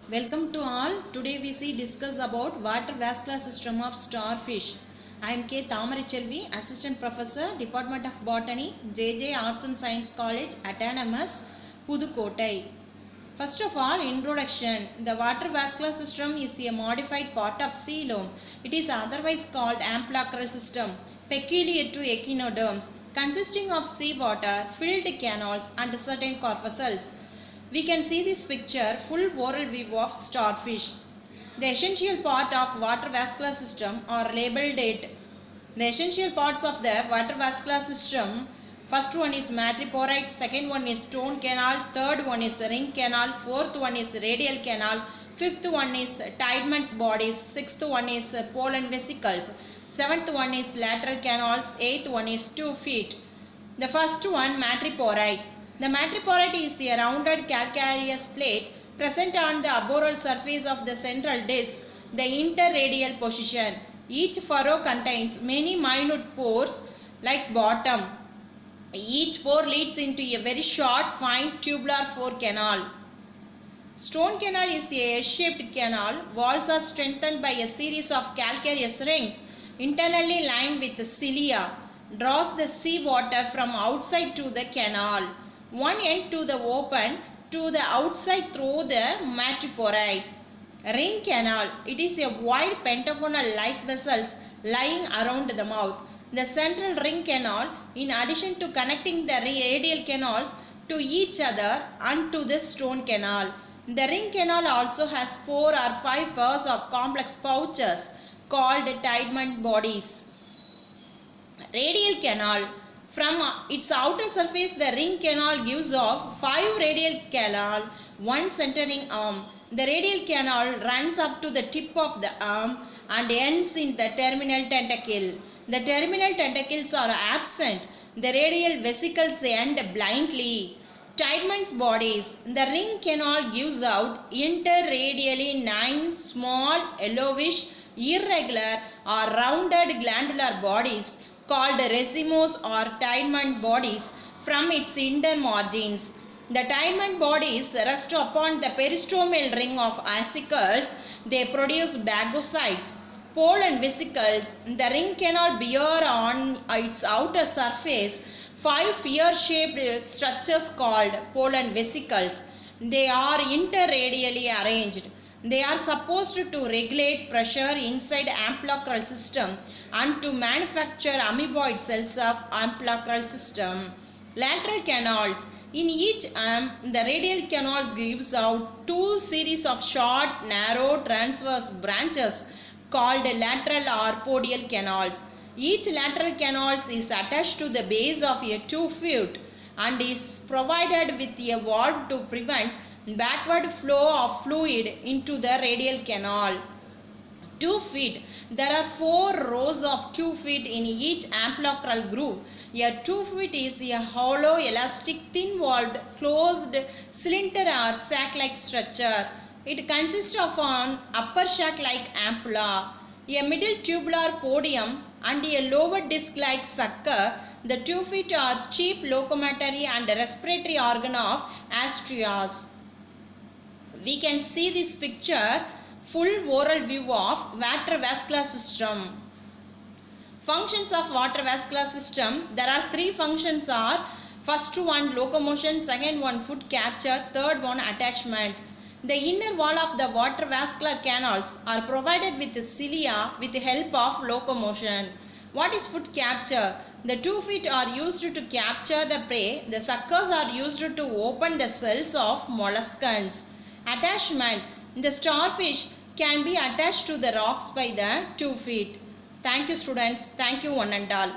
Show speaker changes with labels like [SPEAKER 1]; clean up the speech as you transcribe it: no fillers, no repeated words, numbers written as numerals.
[SPEAKER 1] Welcome to all. Today we see discuss about water vascular system of starfish. I am K. Thamarichelvi, Assistant Professor, Department of Botany, JJ Arts and Science College, Autonomous, Pudukottai. First of all, introduction. The water vascular system is a modified part of coelom. It is otherwise called ambulacral system, peculiar to echinoderms, consisting of seawater, filled canals and certain corpuscles. We can see this picture, full oral view of starfish. The essential part of water vascular system are labeled it. The essential parts of the water vascular system, first one is madreporite, second one is stone canal, third one is ring canal, fourth one is radial canal, fifth one is Tiedemann's bodies, sixth one is pollen vesicles, seventh one is lateral canals, eighth one is 2 feet. The first one, madreporite. The madreporite is a rounded calcareous plate present on the arboreal surface of the central disc, the interradial position. Each furrow contains many minute pores like bottom. Each pore leads into a very short, fine tubular pore canal. Stone canal is a S-shaped canal. Walls are strengthened by a series of calcareous rings internally lined with cilia. Draws the sea water from outside to the canal. One end to the open to the outside through the madreporite. Ring canal. It is a wide pentagonal-like vessels lying around the mouth. The central ring canal, in addition to connecting the radial canals to each other and to the stone canal. The ring canal also has 4 or 5 pairs of complex pouches called Tiedemann's bodies. Radial canal. From its outer surface, the ring canal gives off 5 radial canal, 1 centering arm. The radial canal runs up to the tip of the arm and ends in the terminal tentacle. The terminal tentacles are absent. The radial vesicles end blindly. Tiedemann's bodies. The ring canal gives out interradially 9 small, yellowish, irregular or rounded glandular bodies called racemose or Tiedemann's bodies from its inner margins. The Tiedemann's bodies rest upon the peristomal ring of ascicles. They produce bagocytes, pollen vesicles. The ring canal bear on its outer surface 5 ear-shaped structures called pollen vesicles. They are interradially arranged. They are supposed to regulate pressure inside ambulacral system and to manufacture amoeboid cells of ambulacral system. Lateral canals. In each arm, the radial canals gives out 2 series of short, narrow, transverse branches called lateral or podial canals. Each lateral canal is attached to the base of a 2 foot and is provided with a valve to prevent backward flow of fluid into the radial canal. 2 feet. There are 4 rows of 2 feet in each ambulacral groove. A 2 feet is a hollow, elastic, thin-walled, closed cylinder or sac-like structure. It consists of an upper sac-like ampulla, a middle tubular podium, and a lower disc-like sucker. The 2 feet are chief locomotory and respiratory organ of Asturias. We can see this picture, full oral view of water vascular system. Functions of water vascular system. There are 3 functions are, first one locomotion, second one food capture, third one attachment. The inner wall of the water vascular canals are provided with cilia with the help of locomotion. What is food capture? The 2 feet are used to capture the prey. The suckers are used to open the cells of molluscans. Attachment. The starfish can be attached to the rocks by the 2 feet. Thank you students. Thank you one and all.